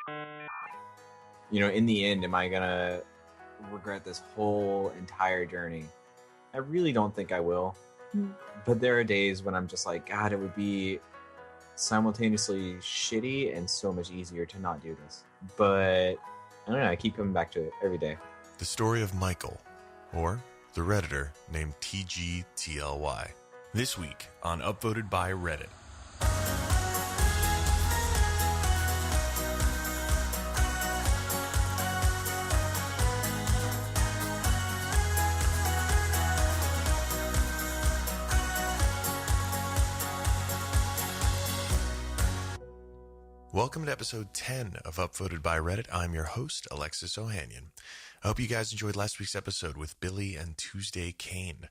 In the end, am I going to regret this whole entire journey? I really don't think I will. But there are days when I'm just like, God, it would be simultaneously shitty and so much easier to not do this. But I don't know, I keep coming back to it every day. The story of Michael, or the Redditor named TGTLY. This week on Upvoted by Reddit. Welcome to episode 10 of Upvoted by Reddit. I'm your host, Alexis Ohanian. I hope you guys enjoyed last week's episode with Billy and Tuesday Kane.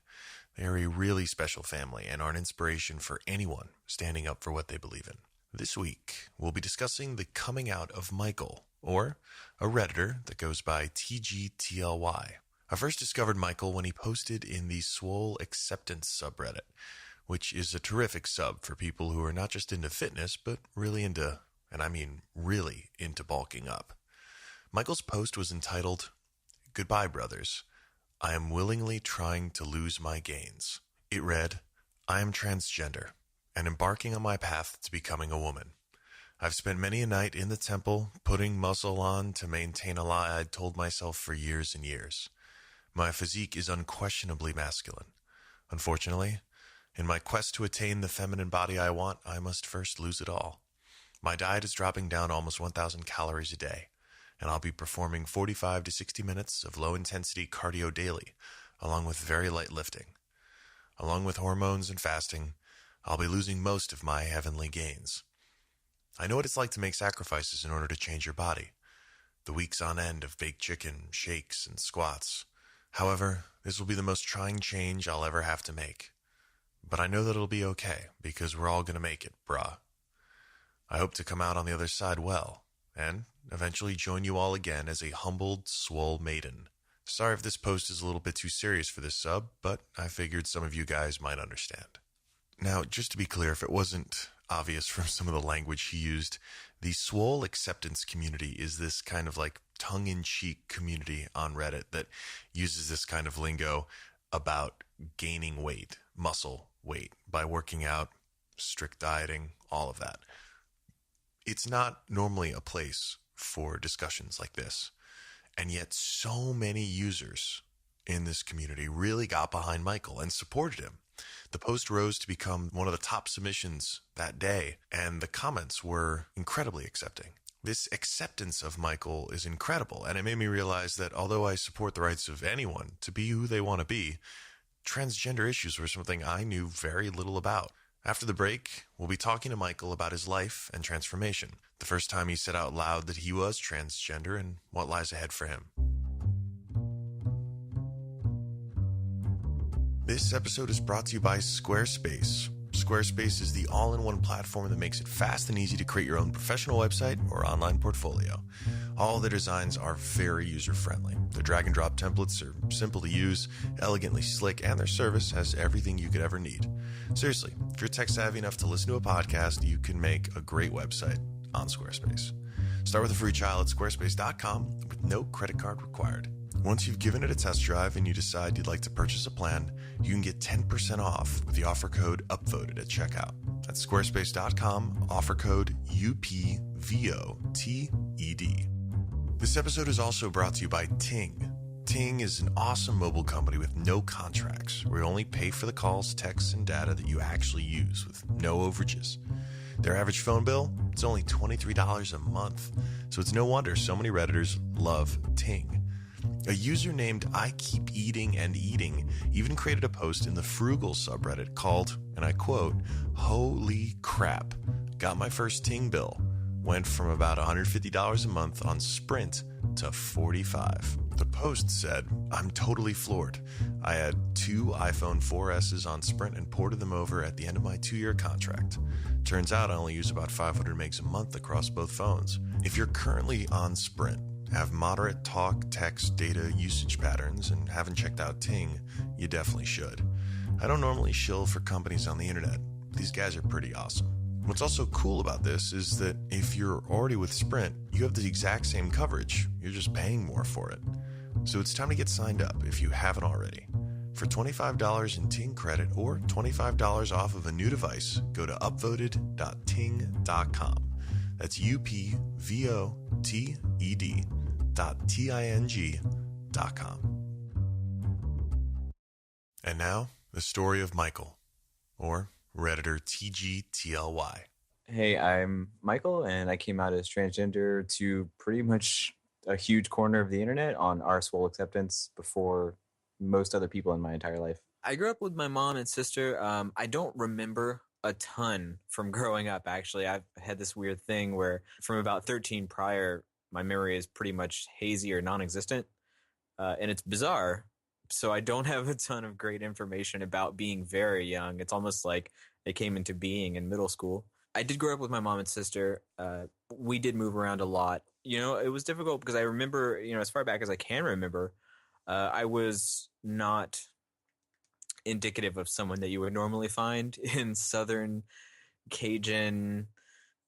They're a really special family and are an inspiration for anyone standing up for what they believe in. This week, we'll be discussing the coming out of Michael, or a Redditor that goes by TGTLY. I first discovered Michael when he posted in the Swole acceptance subreddit, which is a terrific sub for people who are not just into fitness, but really into, and I mean really into bulking up. Michael's post was entitled, "Goodbye, brothers. I am willingly trying to lose my gains." It read, "I am transgender and embarking on my path to becoming a woman. I've spent many a night in the temple putting muscle on to maintain a lie I'd told myself for years and years. My physique is unquestionably masculine. Unfortunately, in my quest to attain the feminine body I want, I must first lose it all. My diet is dropping down almost 1,000 calories a day, and I'll be performing 45 to 60 minutes of low-intensity cardio daily, along with very light lifting. Along with hormones and fasting, I'll be losing most of my heavenly gains. I know what it's like to make sacrifices in order to change your body. The weeks on end of baked chicken, shakes, and squats. However, this will be the most trying change I'll ever have to make. But I know that it'll be okay, because we're all going to make it, brah. I hope to come out on the other side well, and eventually join you all again as a humbled Swole maiden. Sorry if this post is a little bit too serious for this sub, but I figured some of you guys might understand." Now, just to be clear, if it wasn't obvious from some of the language he used, the Swole acceptance community is this kind of like tongue-in-cheek community on Reddit that uses this kind of lingo about gaining weight, muscle weight, by working out, strict dieting, all of that. It's not normally a place for discussions like this, and yet so many users in this community really got behind Michael and supported him. The post rose to become one of the top submissions that day, and the comments were incredibly accepting. This acceptance of Michael is incredible, and it made me realize that although I support the rights of anyone to be who they want to be, transgender issues were something I knew very little about. After the break, we'll be talking to Michael about his life and transformation, the first time he said out loud that he was transgender and what lies ahead for him. This episode is brought to you by Squarespace. Squarespace is the all-in-one platform that makes it fast and easy to create your own professional website or online portfolio. All their designs are very user-friendly. Their drag-and-drop templates are simple to use, elegantly slick, and their service has everything you could ever need. Seriously, if you're tech-savvy enough to listen to a podcast, you can make a great website on Squarespace. Start with a free trial at squarespace.com with no credit card required. Once you've given it a test drive and you decide you'd like to purchase a plan, you can get 10% off with the offer code UPVOTED at checkout. That's squarespace.com, offer code UPVOTED. This episode is also brought to you by Ting. Ting is an awesome mobile company with no contracts, where you only pay for the calls, texts, and data that you actually use with no overages. Their average phone bill, it's only $23 a month, so it's no wonder so many Redditors love Ting. A user named I Keep Eating and Eating even created a post in the Frugal subreddit called, and I quote, "Holy crap, got my first Ting bill. Went from about $150 a month on Sprint to $45. The post said, "I'm totally floored. I had 2 iPhone 4S's on Sprint and ported them over at the end of my 2-year contract. Turns out I only use about 500 megs a month across both phones." If you're currently on Sprint, have moderate talk, text, data usage patterns, and haven't checked out Ting, you definitely should. I don't normally shill for companies on the internet. These guys are pretty awesome. What's also cool about this is that if you're already with Sprint, you you have the exact same coverage. You're just paying more for it. So it's time to get signed up if you haven't already. For $25 in Ting credit or $25 off of a new device, go to upvoted.ting.com. That's upvoted.ting.com. And now, the story of Michael, or Redditor TGTLY. Hey, I'm Michael, and I came out as transgender to pretty much a huge corner of the internet on our Swole acceptance before most other people in my entire life. I grew up with my mom and sister. I don't remember a ton from growing up, actually. I've had this weird thing where from about 13 prior, my memory is pretty much hazy or non-existent, and it's bizarre. So I don't have a ton of great information about being very young. It's almost like it came into being in middle school. I did grow up with my mom and sister. We did move around a lot. It was difficult because I remember, as far back as I can remember, I was not indicative of someone that you would normally find in Southern Cajun,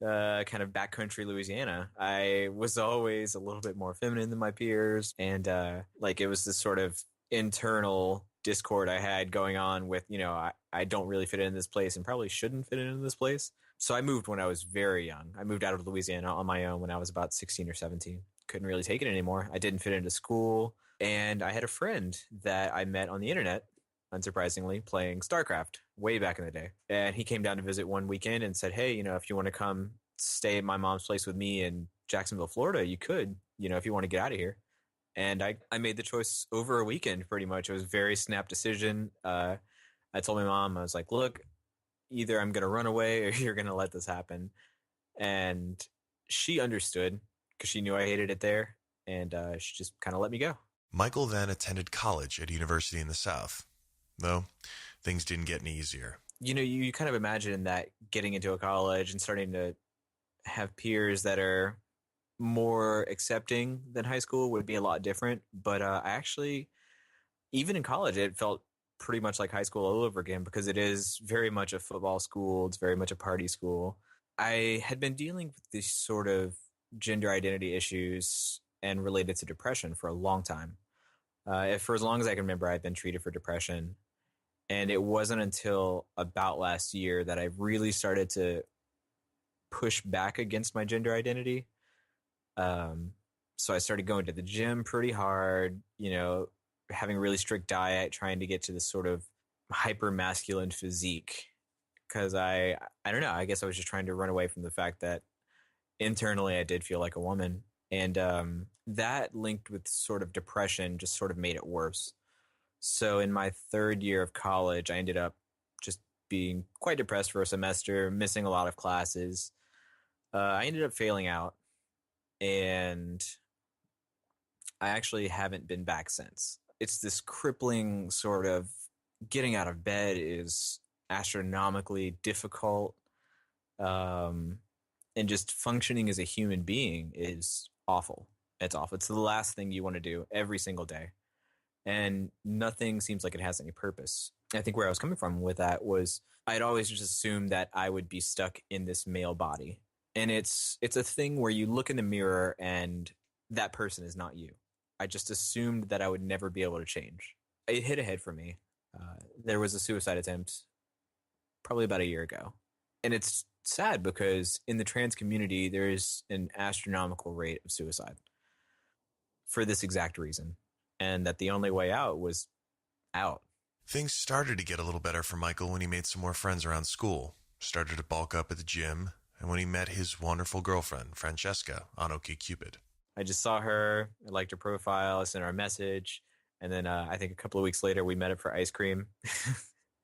kind of backcountry Louisiana. I was always a little bit more feminine than my peers. And it was this sort of internal discord I had going on with, I don't really fit in this place and probably shouldn't fit in this place. So I moved when I was very young. I moved out of Louisiana on my own when I was about 16 or 17. Couldn't really take it anymore. I didn't fit into school. And I had a friend that I met on the internet, unsurprisingly, playing StarCraft way back in the day. And he came down to visit one weekend and said, hey, if you want to come stay at my mom's place with me in Jacksonville, Florida, you could, if you want to get out of here. And I made the choice over a weekend, pretty much. It was a very snap decision. I told my mom, I was like, look, either I'm going to run away or you're going to let this happen. And she understood because she knew I hated it there. And she just kind of let me go. Michael then attended college at a university in the South, though things didn't get any easier. You kind of imagine that getting into a college and starting to have peers that are more accepting than high school would be a lot different. But I actually, even in college, it felt pretty much like high school all over again because it is very much a football school. It's very much a party school. I had been dealing with these sort of gender identity issues and related to depression for a long time. For as long as I can remember, I've been treated for depression. And it wasn't until about last year that I really started to push back against my gender identity. So I started going to the gym pretty hard, having a really strict diet, trying to get to this sort of hyper masculine physique. Because I don't know, I guess I was just trying to run away from the fact that internally I did feel like a woman. And that linked with sort of depression just sort of made it worse. So in my third year of college, I ended up just being quite depressed for a semester, missing a lot of classes. I ended up failing out. And I actually haven't been back since. It's this crippling sort of getting out of bed is astronomically difficult. And just functioning as a human being is awful. It's awful. It's the last thing you want to do every single day. And nothing seems like it has any purpose. I think where I was coming from with that was I'd always just assumed that I would be stuck in this male body. And it's a thing where you look in the mirror and that person is not you. I just assumed that I would never be able to change. It hit ahead for me. There was a suicide attempt probably about a year ago. And it's sad because in the trans community, there is an astronomical rate of suicide for this exact reason. And that the only way out was out. Things started to get a little better for Michael when he made some more friends around school, started to bulk up at the gym, and when he met his wonderful girlfriend, Francesca, on OkCupid. I just saw her, I liked her profile, I sent her a message, and then I think a couple of weeks later we met up for ice cream.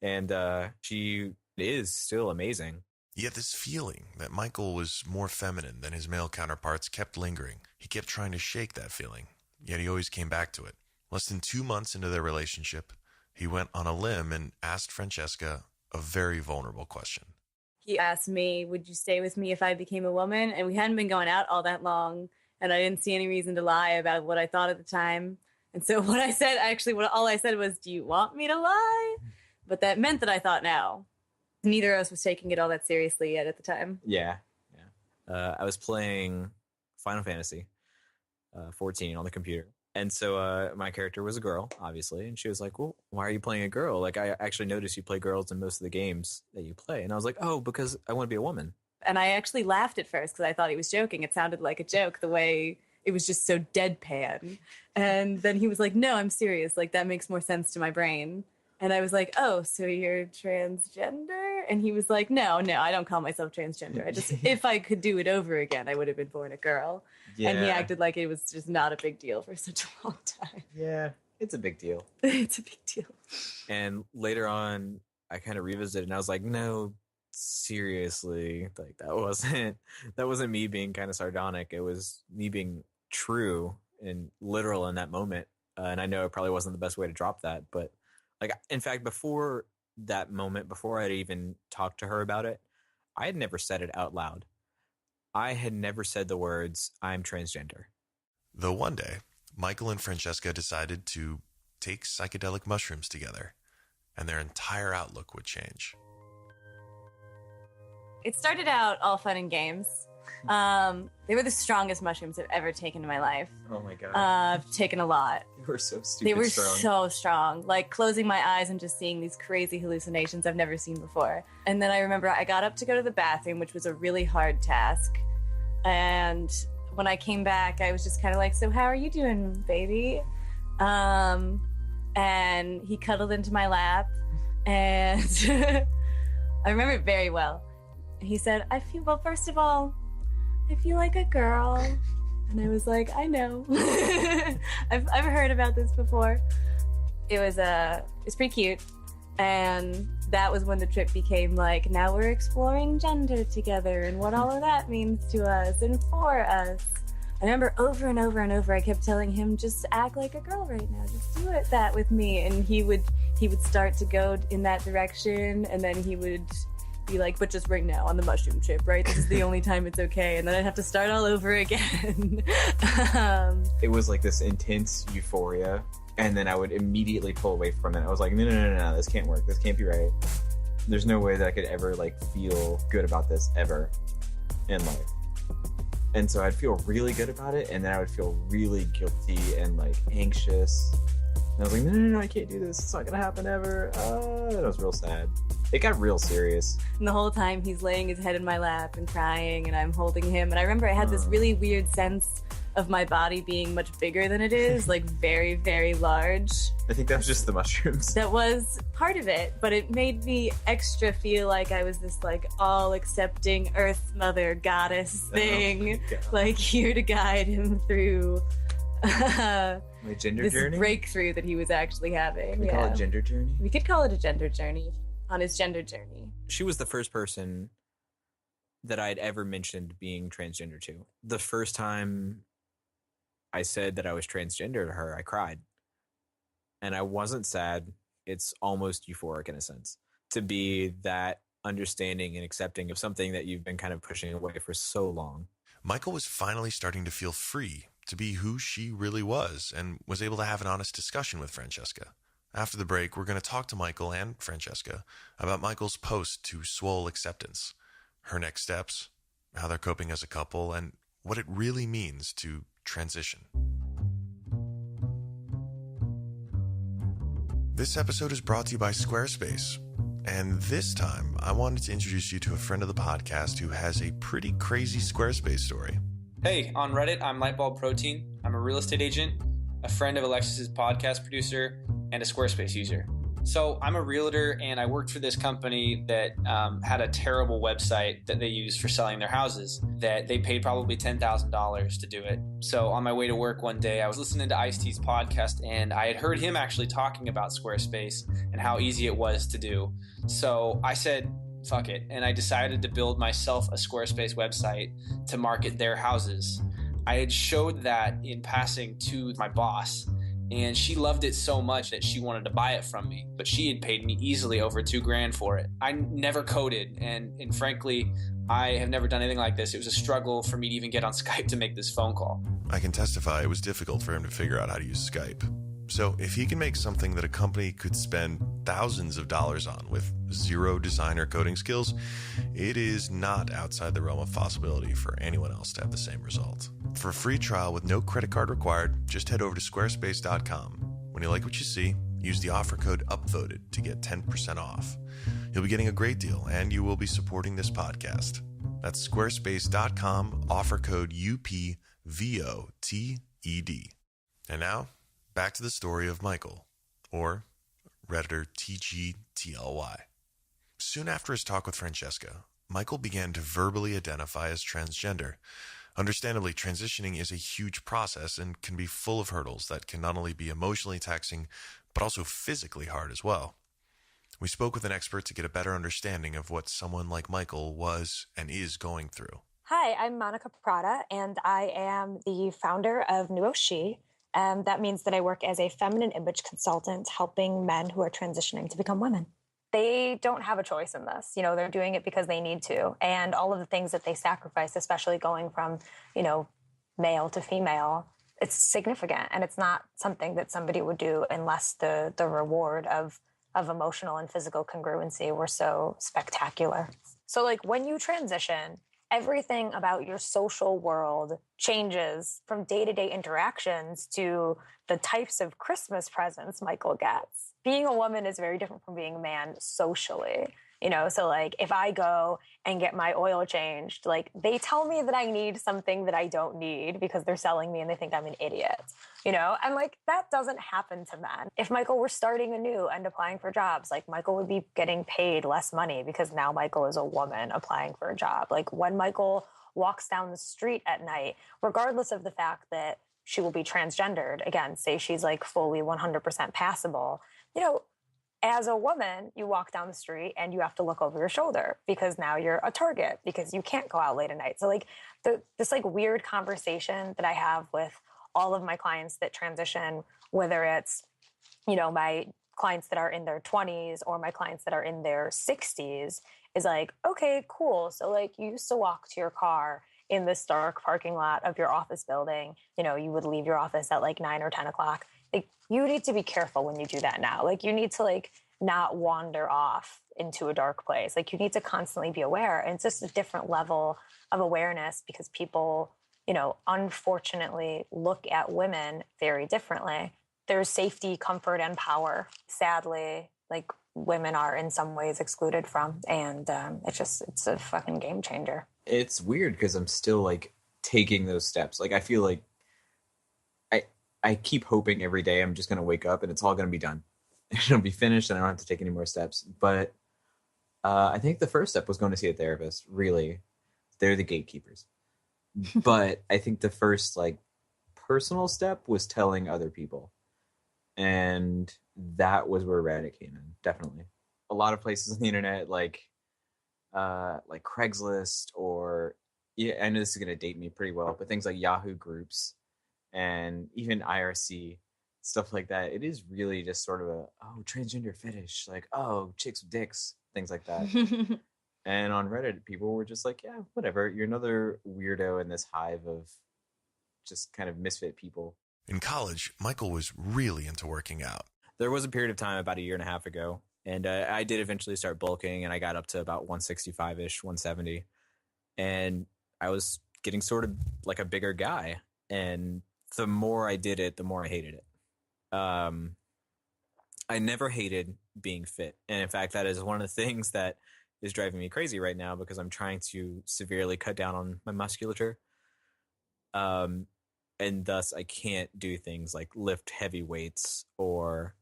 And she is still amazing. Yet this feeling that Michael was more feminine than his male counterparts kept lingering. He kept trying to shake that feeling, yet he always came back to it. Less than 2 months into their relationship, he went on a limb and asked Francesca a very vulnerable question. He asked me, would you stay with me if I became a woman? And we hadn't been going out all that long, and I didn't see any reason to lie about what I thought at the time. And so what I said, all I said was, do you want me to lie? But that meant that I thought no. Neither of us was taking it all that seriously yet at the time. Yeah. I was playing Final Fantasy 14 on the computer. And so my character was a girl, obviously. And she was like, well, why are you playing a girl? Like, I actually noticed you play girls in most of the games that you play. And I was like, oh, because I want to be a woman. And I actually laughed at first because I thought he was joking. It sounded like a joke the way it was just so deadpan. And then he was like, no, I'm serious. Like, that makes more sense to my brain. And I was like, oh, so you're transgender? And he was like, no, I don't call myself transgender. I just, if I could do it over again, I would have been born a girl. Yeah. And he acted like it was just not a big deal for such a long time. Yeah, it's a big deal. It's a big deal. And later on, I kind of revisited and I was like, no, seriously, like that wasn't me being kind of sardonic. It was me being true and literal in that moment. And I know it probably wasn't the best way to drop that, but like, in fact, before that moment, before I'd even talked to her about it, I had never said it out loud. I had never said the words, I'm transgender. Though one day, Michael and Francesca decided to take psychedelic mushrooms together, and their entire outlook would change. It started out all fun and games. They were the strongest mushrooms I've ever taken in my life. Oh my God. I've taken a lot. They were so stupid. They were so strong. Like closing my eyes and just seeing these crazy hallucinations I've never seen before. And then I remember I got up to go to the bathroom, which was a really hard task. And when I came back, I was just kind of like, so how are you doing, baby? And he cuddled into my lap. And I remember it very well. He said, first of all, I feel like a girl. And I was like, I know. I've heard about this before. It's pretty cute. And that was when the trip became like, now we're exploring gender together and what all of that means to us and for us. I remember over and over and over, I kept telling him, just act like a girl right now. Just do that with me. And he would start to go in that direction. And then he would be like, but just right now on the mushroom trip, right? This is the only time it's okay. And then I'd have to start all over again. It was like this intense euphoria. And then I would immediately pull away from it. I was like, no, this can't work. This can't be right. There's no way that I could ever like feel good about this ever in life. And so I'd feel really good about it. And then I would feel really guilty and like anxious. And I was like, no, I can't do this. It's not going to happen ever. And I was real sad. It got real serious. And the whole time he's laying his head in my lap and crying and I'm holding him. And I remember I had this really weird sense of my body being much bigger than it is, like very, very large. I think that was just the mushrooms. That was part of it, but it made me extra feel like I was this like all-accepting Earth Mother goddess thing, like here to guide him through my gender journey? This breakthrough that he was actually having. Can we call it gender journey? We could call it a gender journey. On his gender journey. She was the first person that I'd ever mentioned being transgender to. The first time I said that I was transgender to her, I cried. And I wasn't sad. It's almost euphoric in a sense. To be that understanding and accepting of something that you've been kind of pushing away for so long. Michael was finally starting to feel free to be who she really was and was able to have an honest discussion with Francesca. After the break, we're going to talk to Michael and Francesca about Michael's post to Swole acceptance, her next steps, how they're coping as a couple, and what it really means to transition. This episode is brought to you by Squarespace. And this time, I wanted to introduce you to a friend of the podcast who has a pretty crazy Squarespace story. Hey, on Reddit, I'm Lightbulb Protein. I'm a real estate agent, a friend of Alexis's podcast producer, and a Squarespace user. So I'm a realtor and I worked for this company that had a terrible website that they used for selling their houses that they paid probably $10,000 to do it. So on my way to work one day, I was listening to Ice-T's podcast and I had heard him actually talking about Squarespace and how easy it was to do. So I said, fuck it. And I decided to build myself a Squarespace website to market their houses. I had showed that in passing to my boss. And she loved it so much that she wanted to buy it from me, but she had paid me easily over $2,000 for it. I never coded, and frankly, I have never done anything like this. It was a struggle for me to even get on Skype to make this phone call. I can testify it was difficult for him to figure out how to use Skype. So if he can make something that a company could spend thousands of dollars on with zero design or coding skills, it is not outside the realm of possibility for anyone else to have the same result. For a free trial with no credit card required, just head over to squarespace.com. When you like what you see, use the offer code UPVOTED to get 10% off. You'll be getting a great deal, and you will be supporting this podcast. That's squarespace.com, offer code UPVOTED. And now, back to the story of Michael, or Redditor TGTLY. Soon after his talk with Francesca, Michael began to verbally identify as transgender. Understandably, transitioning is a huge process and can be full of hurdles that can not only be emotionally taxing, but also physically hard as well. We spoke with an expert to get a better understanding of what someone like Michael was and is going through. Hi, I'm Monica Prada, and I am the founder of Nuoshi. That means that I work as a feminine image consultant, helping men who are transitioning to become women. They don't have a choice in this. You know, they're doing it because they need to. And all of the things that they sacrifice, especially going from, male to female, it's significant. And it's not something that somebody would do unless the reward of emotional and physical congruency were so spectacular. So like when you transition, everything about your social world changes, from day-to-day interactions to the types of Christmas presents Michael gets. Being a woman is very different from being a man socially. So like if I go and get my oil changed, like they tell me that I need something that I don't need because they're selling me and they think I'm an idiot, and like that doesn't happen to men. If Michael were starting anew and applying for jobs, like Michael would be getting paid less money because now Michael is a woman applying for a job. Like when Michael walks down the street at night, regardless of the fact that she will be transgendered, again, say she's like fully 100% passable, as a woman, you walk down the street and you have to look over your shoulder because now you're a target because you can't go out late at night. So like this like weird conversation that I have with all of my clients that transition, whether it's, my clients that are in their 20s or my clients that are in their 60s, is like, okay, cool. So like you used to walk to your car in this dark parking lot of your office building. You would leave your office at like 9 or 10 o'clock. Like you need to be careful when you do that now. Like you need to like not wander off into a dark place. Like you need to constantly be aware. And it's just a different level of awareness because people, unfortunately look at women very differently. There's safety, comfort, and power. Sadly, like women are in some ways excluded from. And it's a fucking game changer. It's weird because I'm still like taking those steps. Like I feel like I keep hoping every day I'm just going to wake up and it's all going to be done. It'll be finished and I don't have to take any more steps. But I think the first step was going to see a therapist. Really, they're the gatekeepers. But I think the first like personal step was telling other people. And that was where Reddit came in. Definitely. A lot of places on the internet, like Craigslist or, yeah, I know this is going to date me pretty well, but things like Yahoo groups and even IRC, stuff like that. It is really just sort of transgender fetish, like, chicks with dicks, things like that. And on Reddit, people were just like, yeah, whatever. You're another weirdo in this hive of just kind of misfit people. In college, Michael was really into working out. There was a period of time about a year and a half ago, and I did eventually start bulking, and I got up to about 165-ish, 170. And I was getting sort of like a bigger guy. And the more I did it, the more I hated it. I never hated being fit. And in fact, that is one of the things that is driving me crazy right now because I'm trying to severely cut down on my musculature. And thus I can't do things like lift heavy weights or,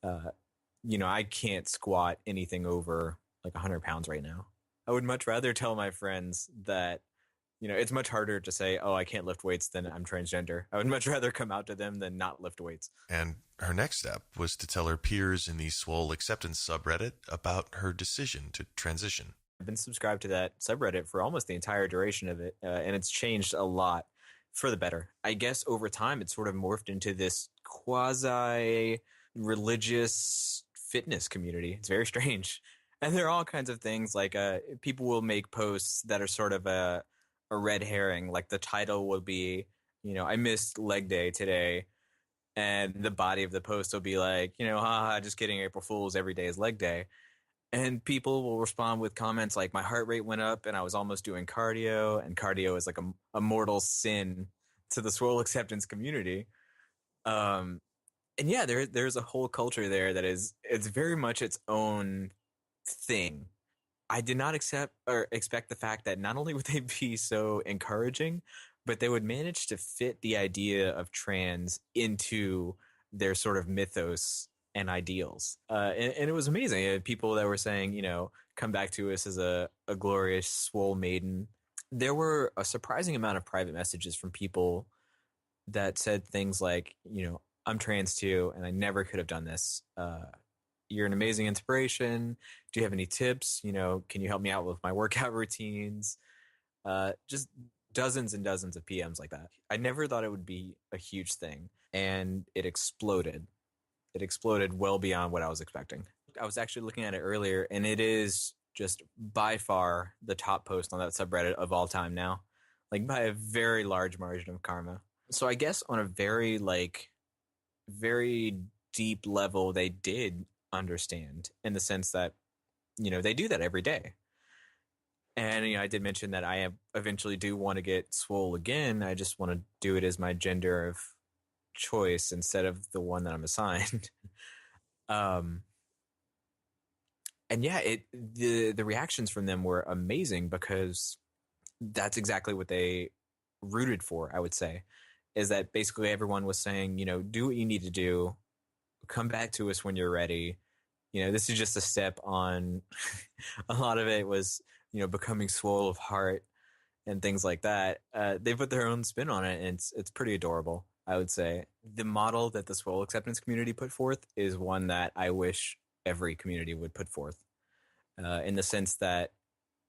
I can't squat anything over like 100 pounds right now. I would much rather tell my friends that, it's much harder to say, I can't lift weights than I'm transgender. I would much rather come out to them than not lift weights. And her next step was to tell her peers in the Swole acceptance subreddit about her decision to transition. I've been subscribed to that subreddit for almost the entire duration of it, and it's changed a lot for the better. I guess over time, it's sort of morphed into this quasi-religious fitness community. It's very strange. And there are all kinds of things like people will make posts that are sort of a red herring. Like the title would be, I missed leg day today. And the body of the post will be like, haha, just kidding, April Fool's, every day is leg day. And people will respond with comments like, my heart rate went up and I was almost doing cardio. And cardio is like a mortal sin to the Swole acceptance community. And yeah, there's a whole culture there that it's very much its own thing. I did not expect the fact that not only would they be so encouraging, but they would manage to fit the idea of trans into their sort of mythos and ideals. And it was amazing. Had people that were saying, come back to us as a glorious Swole maiden. There were a surprising amount of private messages from people that said things like, I'm trans too, and I never could have done this. You're an amazing inspiration. Do you have any tips? Can you help me out with my workout routines? Just dozens and dozens of PMs like that. I never thought it would be a huge thing, and it exploded. It exploded well beyond what I was expecting. I was actually looking at it earlier, and it is just by far the top post on that subreddit of all time now, like by a very large margin of karma. So I guess on a very deep level, they did understand in the sense that, they do that every day. And, I did mention that I eventually do want to get Swole again. I just want to do it as my gender of choice instead of the one that I'm assigned. And yeah, the reactions from them were amazing because that's exactly what they rooted for, I would say, is that basically everyone was saying, do what you need to do. Come back to us when you're ready. This is just a step on a lot of it was, becoming Swole of heart and things like that. They put their own spin on it, and it's pretty adorable, I would say. The model that the Swole acceptance community put forth is one that I wish every community would put forth, in the sense that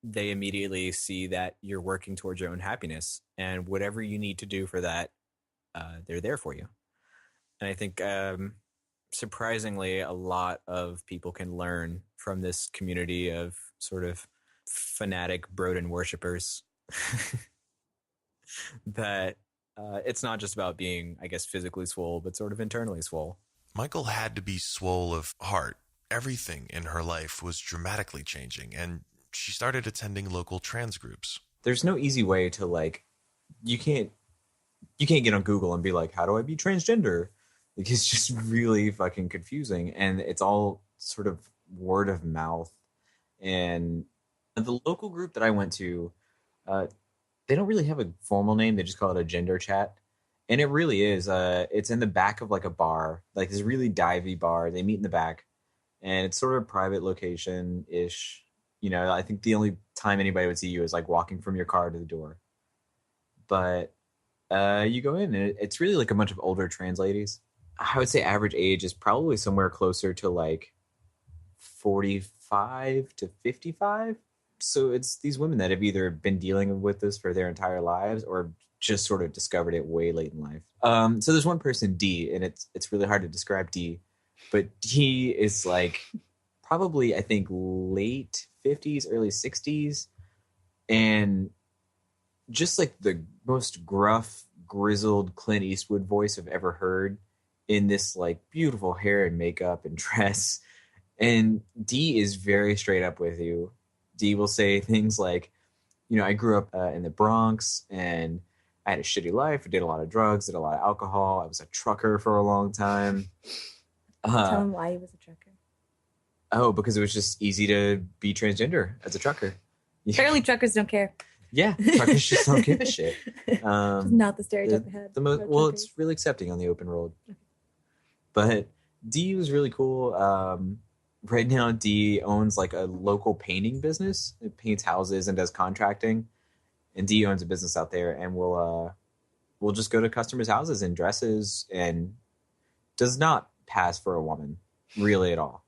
they immediately see that you're working towards your own happiness, and whatever you need to do for that, they're there for you. And I think surprisingly, a lot of people can learn from this community of sort of fanatic Broden worshippers. That it's not just about being, I guess, physically swole, but sort of internally swole. Michael had to be swole of heart. Everything in her life was dramatically changing, and she started attending local trans groups. There's no easy way to you can't get on Google and be like, how do I be transgender? Like, it's just really fucking confusing, and it's all sort of word of mouth. And the local group that I went to, they don't really have a formal name. They just call it a gender chat. And it really is. It's in the back of like a bar, like this really divey bar. They meet in the back, and it's sort of a private location-ish. I think the only time anybody would see you is like walking from your car to the door. But you go in, and it's really like a bunch of older trans ladies. I would say average age is probably somewhere closer to like 45 to 55. So it's these women that have either been dealing with this for their entire lives or just sort of discovered it way late in life. So there's one person, D, and it's really hard to describe D, but D is like probably, I think, late 50s, early 60s, and just like the most gruff, grizzled Clint Eastwood voice I've ever heard, in this like beautiful hair and makeup and dress. And D is very straight up with you. D will say things like, I grew up in the Bronx, and I had a shitty life. I did a lot of drugs, did a lot of alcohol. I was a trucker for a long time. Tell him why he was a trucker. Oh, because it was just easy to be transgender as a trucker. Apparently truckers don't care. Yeah, truckers just don't give a shit. Not the stereotype I had. Well, it's really accepting on the open road. Okay. But D was really cool. Right now, D owns like a local painting business. It paints houses and does contracting. And D owns a business out there, and we'll just go to customers' houses in dresses, and does not pass for a woman really at all.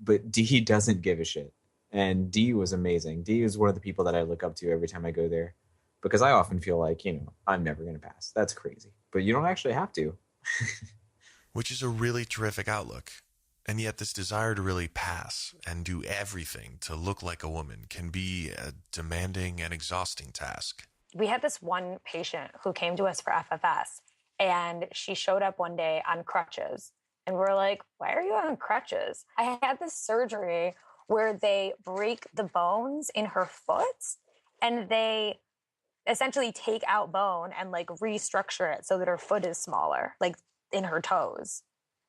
But D doesn't give a shit. And D was amazing. D is one of the people that I look up to every time I go there, because I often feel like, I'm never going to pass. That's crazy. But you don't actually have to. Which is a really terrific outlook. And yet this desire to really pass and do everything to look like a woman can be a demanding and exhausting task. We had this one patient who came to us for FFS, And she showed up one day on crutches. And we're like, why are you on crutches? I had this surgery where they break the bones in her foot and they essentially take out bone and like restructure it so that her foot is smaller, like in her toes,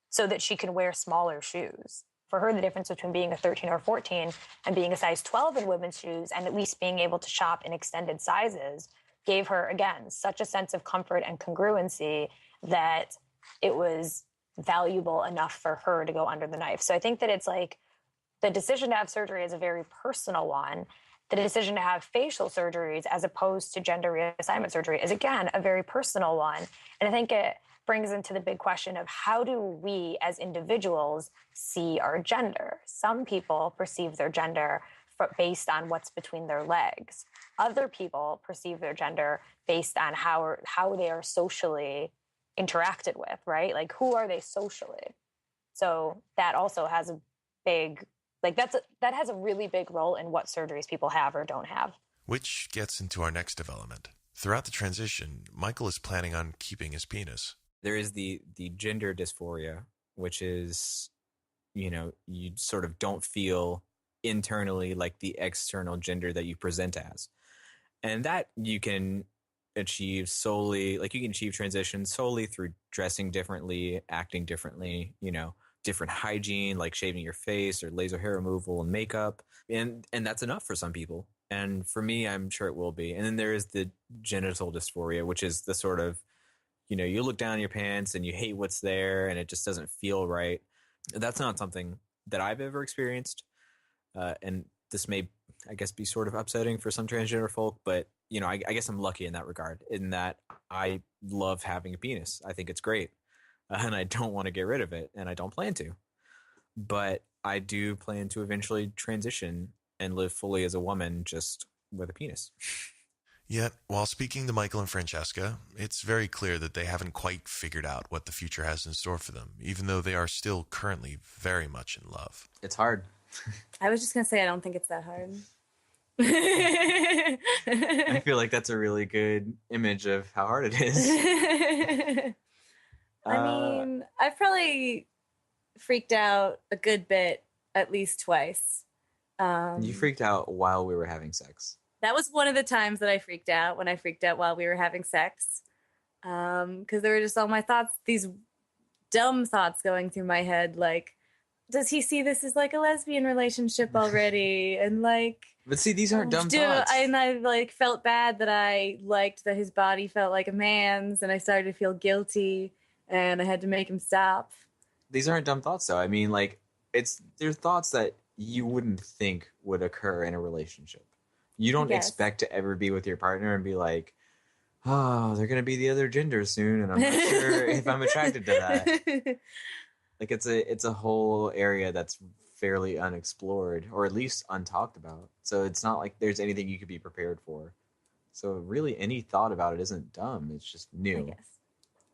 so that she can wear smaller shoes. For her, the difference between being a 13 or 14 and being a size 12 in women's shoes and at least being able to shop in extended sizes gave her, again, such a sense of comfort and congruency that it was valuable enough for her to go under the knife. So I think that it's like the decision to have surgery is a very personal one. The decision to have facial surgeries as opposed to gender reassignment surgery is, again, a very personal one. And I think it brings into the big question of how do we as individuals see our gender? Some people perceive their gender based on what's between their legs. Other people perceive their gender based on how they are socially interacted with, right? Like, who are they socially? So that also has a big, that has a really big role in what surgeries people have or don't have. Which gets into our next development. Throughout the transition, Michael is planning on keeping his penis. There is the gender dysphoria, which is, you sort of don't feel internally like the external gender that you present as. And that you can achieve solely, like you can achieve transition solely through dressing differently, acting differently, different hygiene, like shaving your face or laser hair removal and makeup. And that's enough for some people. And for me, I'm sure it will be. And then there is the genital dysphoria, which is the sort of, you look down your pants and you hate what's there and it just doesn't feel right. That's not something that I've ever experienced. And this may, I guess, be sort of upsetting for some transgender folk, but, I guess I'm lucky in that regard, in that I love having a penis. I think it's great. And I don't want to get rid of it, and I don't plan to. But I do plan to eventually transition and live fully as a woman, just with a penis. Yet, while speaking to Michael and Francesca, it's very clear that they haven't quite figured out what the future has in store for them, even though they are still currently very much in love. It's hard. I was just going to say, I don't think it's that hard. I feel like that's a really good image of how hard it is. I mean, I've probably freaked out a good bit, at least twice. You freaked out while we were having sex. That was one of the times that I freaked out, when I freaked out while we were having sex. Because there were just all my thoughts, these dumb thoughts going through my head, like, does he see this as like a lesbian relationship already? And like, but see, these aren't dumb thoughts. And I like felt bad that I liked that his body felt like a man's, and I started to feel guilty, and I had to make him stop. These aren't dumb thoughts, though. I mean, like, they're thoughts that you wouldn't think would occur in a relationship. You don't expect to ever be with your partner and be like, oh, they're going to be the other gender soon, and I'm not sure if I'm attracted to that. Like, it's a whole area that's fairly unexplored, or at least untalked about. So it's not like there's anything you could be prepared for. So really, any thought about it isn't dumb. It's just new. I guess.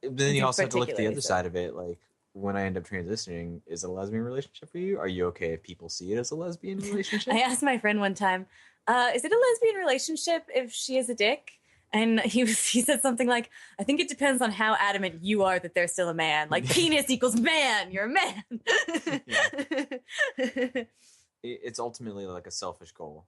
But then you also have to look at the other side of it. Like, when I end up transitioning, is it a lesbian relationship for you? Are you okay if people see it as a lesbian relationship? I asked my friend one time, is it a lesbian relationship if she is a dick? And he said something like, I think it depends on how adamant you are that they're still a man. Like, penis equals man. You're a man. It's ultimately like a selfish goal.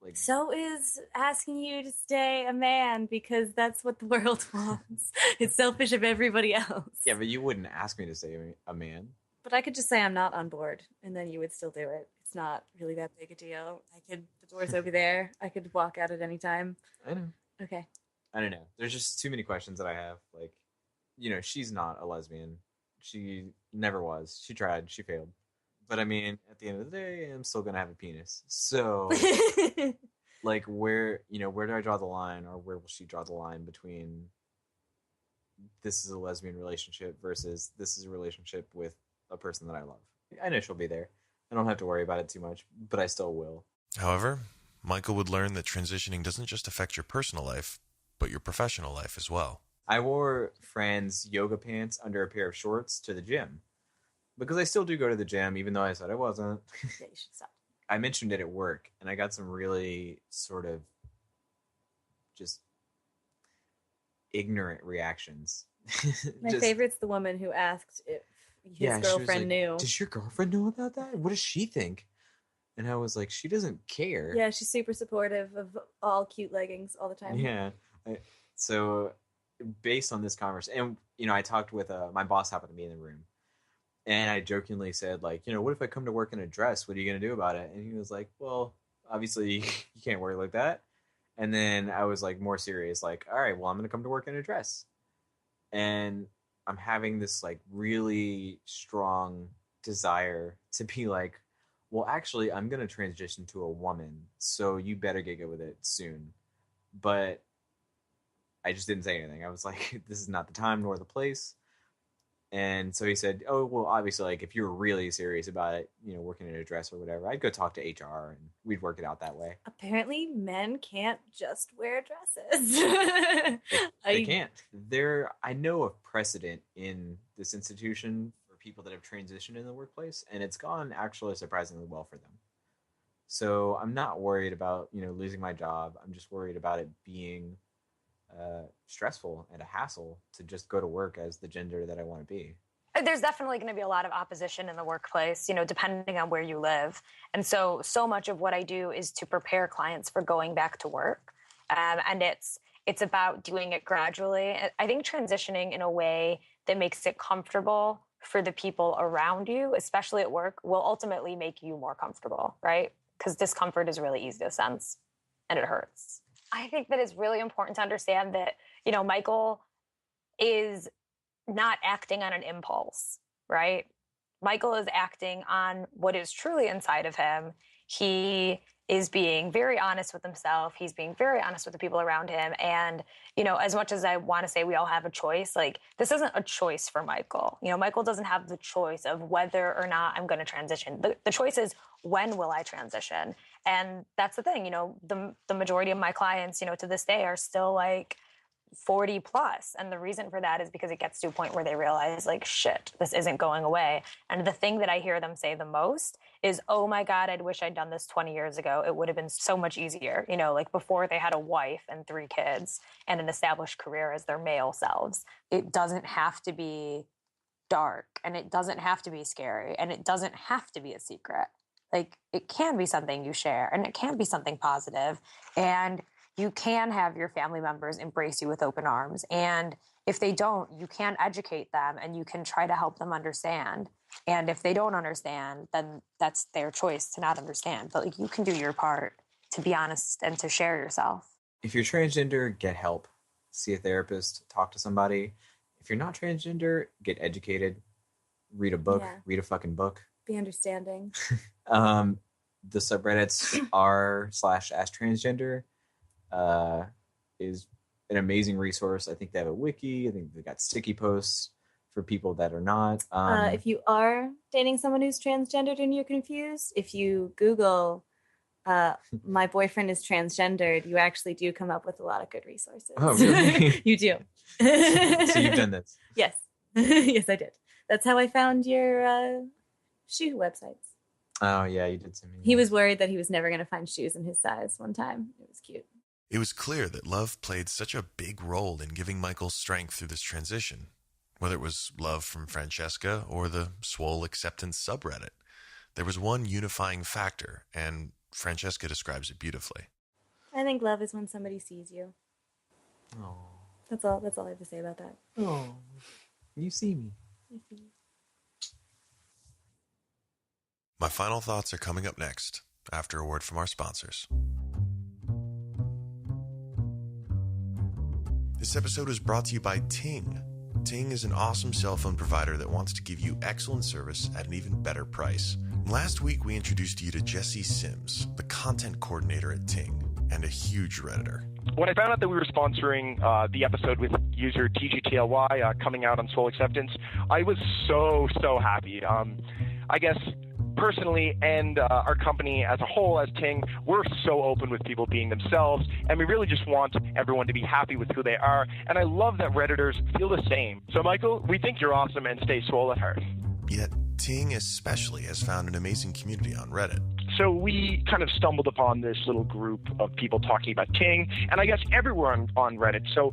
Like, so is asking you to stay a man, because that's what the world wants. It's selfish of everybody else. Yeah, but you wouldn't ask me to stay a man. But I could just say I'm not on board, and then you would still do it. It's not really that big a deal. The door's over there. I could walk out at any time. I know. Okay. I don't know. There's just too many questions that I have. Like, she's not a lesbian. She never was. She tried. She failed. But I mean, at the end of the day, I'm still going to have a penis. So, like, where do I draw the line, or where will she draw the line between this is a lesbian relationship versus this is a relationship with a person that I love? I know she'll be there. I don't have to worry about it too much, but I still will. However, Michael would learn that transitioning doesn't just affect your personal life, but your professional life as well. I wore Fran's yoga pants under a pair of shorts to the gym, because I still do go to the gym, even though I said I wasn't. Yeah, you should stop. I mentioned it at work, and I got some really sort of just ignorant reactions. My favorite's the woman who asked if his girlfriend knew. Does your girlfriend know about that? What does she think? And I was like, she doesn't care. Yeah, she's super supportive of all cute leggings all the time. Yeah. So based on this conversation, and, I talked with my boss happened to be in the room. And I jokingly said, like, what if I come to work in a dress? What are you going to do about it? And he was like, well, obviously you can't work like that. And then I was like more serious, like, all right, well, I'm going to come to work in a dress. And I'm having this like really strong desire to be like, well, actually, I'm going to transition to a woman. So you better get good with it soon. But I just didn't say anything. I was like, this is not the time nor the place. And so he said, oh, well, obviously, like, if you're really serious about it, working in a dress or whatever, I'd go talk to HR and we'd work it out that way. Apparently, men can't just wear dresses. They can't. I know of precedent in this institution for people that have transitioned in the workplace, and it's gone actually surprisingly well for them. So I'm not worried about, losing my job. I'm just worried about it being stressful and a hassle to just go to work as the gender that I want to be. There's definitely going to be a lot of opposition in the workplace, depending on where you live. And so much of what I do is to prepare clients for going back to work. And it's about doing it gradually. I think transitioning in a way that makes it comfortable for the people around you, especially at work, will ultimately make you more comfortable, right? Because discomfort is really easy to sense and it hurts. I think that it's really important to understand that, Michael is not acting on an impulse, right? Michael is acting on what is truly inside of him. He is being very honest with himself. He's being very honest with the people around him. And, as much as I want to say we all have a choice, like, this isn't a choice for Michael. Michael doesn't have the choice of whether or not I'm going to transition. The choice is, when will I transition? And that's the thing, the majority of my clients, to this day are still like 40 plus. And the reason for that is because it gets to a point where they realize, like, shit, this isn't going away. And the thing that I hear them say the most is, oh my God, I wish I'd done this 20 years ago. It would have been so much easier. Like before they had a wife and 3 kids and an established career as their male selves. It doesn't have to be dark, and it doesn't have to be scary, and it doesn't have to be a secret. Like, it can be something you share, and it can be something positive, and you can have your family members embrace you with open arms. And if they don't, you can educate them and you can try to help them understand. And if they don't understand, then that's their choice to not understand. But, like, you can do your part to be honest and to share yourself. If you're transgender, get help. See a therapist, talk to somebody. If you're not transgender, get educated. Read a book, read a fucking book. Be understanding. The subreddits r/transgender is an amazing resource. I think they have a wiki. I think they've got sticky posts for people that are not. If you are dating someone who's transgendered and you're confused, if you Google my boyfriend is transgendered, you actually do come up with a lot of good resources. Oh, really? You do. So you've done this? Yes. Yes, I did. That's how I found your shoe websites. Oh, yeah, you did send me. He was worried that he was never going to find shoes in his size one time. It was cute. It was clear that love played such a big role in giving Michael strength through this transition, whether it was love from Francesca or the Swole acceptance subreddit. There was one unifying factor, and Francesca describes it beautifully. I think love is when somebody sees you. Oh. That's all I have to say about that. Oh, you see me. I see you. My final thoughts are coming up next, after a word from our sponsors. This episode is brought to you by Ting. Ting is an awesome cell phone provider that wants to give you excellent service at an even better price. Last week, we introduced you to Jesse Sims, the content coordinator at Ting, and a huge Redditor. When I found out that we were sponsoring the episode with user TGTLY coming out on Swole Acceptance, I was so happy. I guess personally and our company as a whole, as Ting, we're so open with people being themselves, and we really just want everyone to be happy with who they are, and I love that Redditors feel the same. So, Michael, we think you're awesome, and stay swole at heart. Yet, Ting especially has found an amazing community on Reddit. So we kind of stumbled upon this little group of people talking about Ting, and I guess everywhere on Reddit. So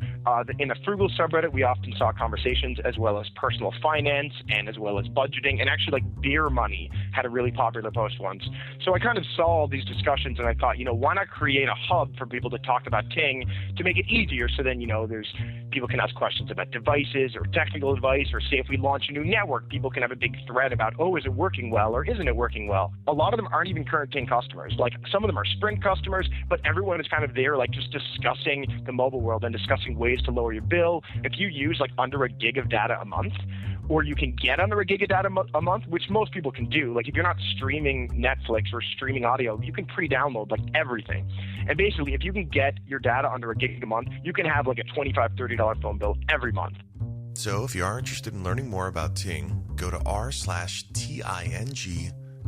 in the frugal subreddit, we often saw conversations as well as personal finance and as well as budgeting, and actually like beer money had a really popular post once. So I kind of saw all these discussions, and I thought, why not create a hub for people to talk about Ting to make it easier, so then, there's people can ask questions about devices or technical advice, or say if we launch a new network, people can have a big thread about, is it working well or isn't it working well? A lot of them aren't even current Ting customers. Like some of them are Sprint customers, but everyone is kind of there like just discussing the mobile world and discussing ways to lower your bill. If you use like under a gig of data a month, or you can get under a gig of data a month, which most people can do. Like if you're not streaming Netflix or streaming audio, you can pre-download like everything. And basically, if you can get your data under a gig a month, you can have like a $25, $30 phone bill every month. So if you are interested in learning more about Ting, go to r/TING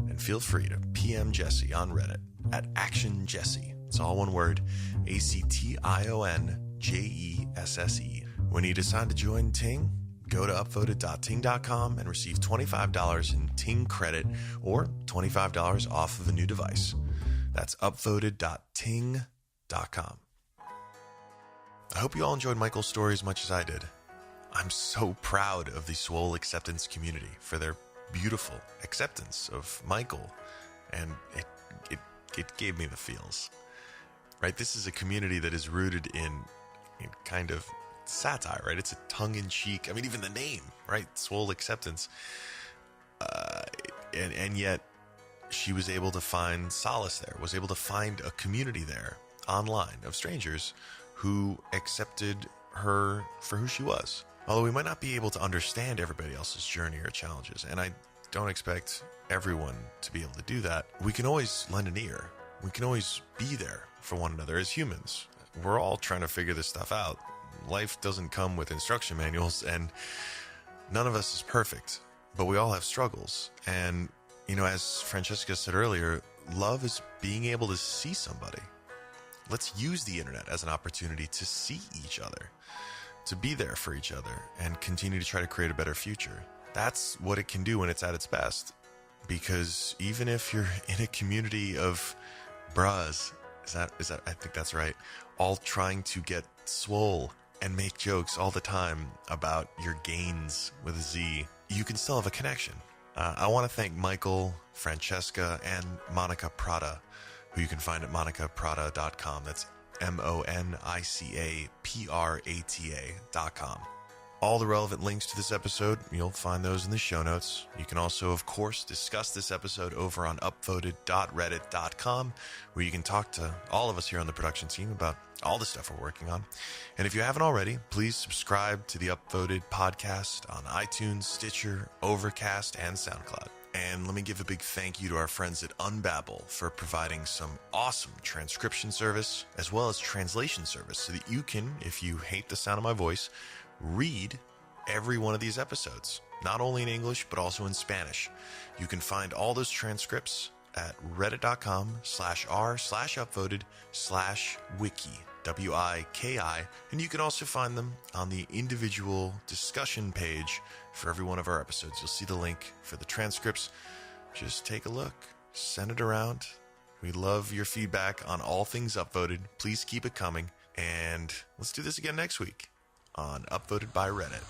and feel free to PM Jesse on Reddit at Action Jesse. It's all one word, ACTIONJESSE. When you decide to join Ting, go to upvoted.ting.com and receive $25 in Ting credit or $25 off of a new device. That's upvoted.ting.com. I hope you all enjoyed Michael's story as much as I did. I'm so proud of the Swole acceptance community for their beautiful acceptance of Michael, and it gave me the feels. Right? This is a community that is rooted in kind of satire, right? It's a tongue-in-cheek, even the name, right? Swole acceptance. And yet she was able to find solace there, was able to find a community there online of strangers who accepted her for who she was. Although we might not be able to understand everybody else's journey or challenges, and I don't expect everyone to be able to do that, we can always lend an ear. We can always be there for one another as humans. We're all trying to figure this stuff out. Life doesn't come with instruction manuals, and none of us is perfect, but we all have struggles. And, as Francesca said earlier, love is being able to see somebody. Let's use the internet as an opportunity to see each other, to be there for each other, and continue to try to create a better future. That's what it can do when it's at its best. Because even if you're in a community of bras, is that I think that's right, all trying to get swole and make jokes all the time about your gains with a Z, you can still have a connection. I want to thank Michael, Francesca, and Monica Prata, who you can find at monicaprata.com. That's MonicaPrata.com. All the relevant links to this episode, you'll find those in the show notes. You can also, of course, discuss this episode over on upvoted.reddit.com, where you can talk to all of us here on the production team about all the stuff we're working on. And if you haven't already, please subscribe to the Upvoted podcast on iTunes, Stitcher, Overcast, and SoundCloud. And let me give a big thank you to our friends at Unbabble for providing some awesome transcription service as well as translation service so that you can, if you hate the sound of my voice, read every one of these episodes, not only in English, but also in Spanish. You can find all those transcripts at reddit.com/r/upvoted/wiki, WIKI, and you can also find them on the individual discussion page for every one of our episodes. You'll see the link for the transcripts. Just take a look, send it around. We love your feedback on all things Upvoted. Please keep it coming, and let's do this again next week on Upvoted by Reddit.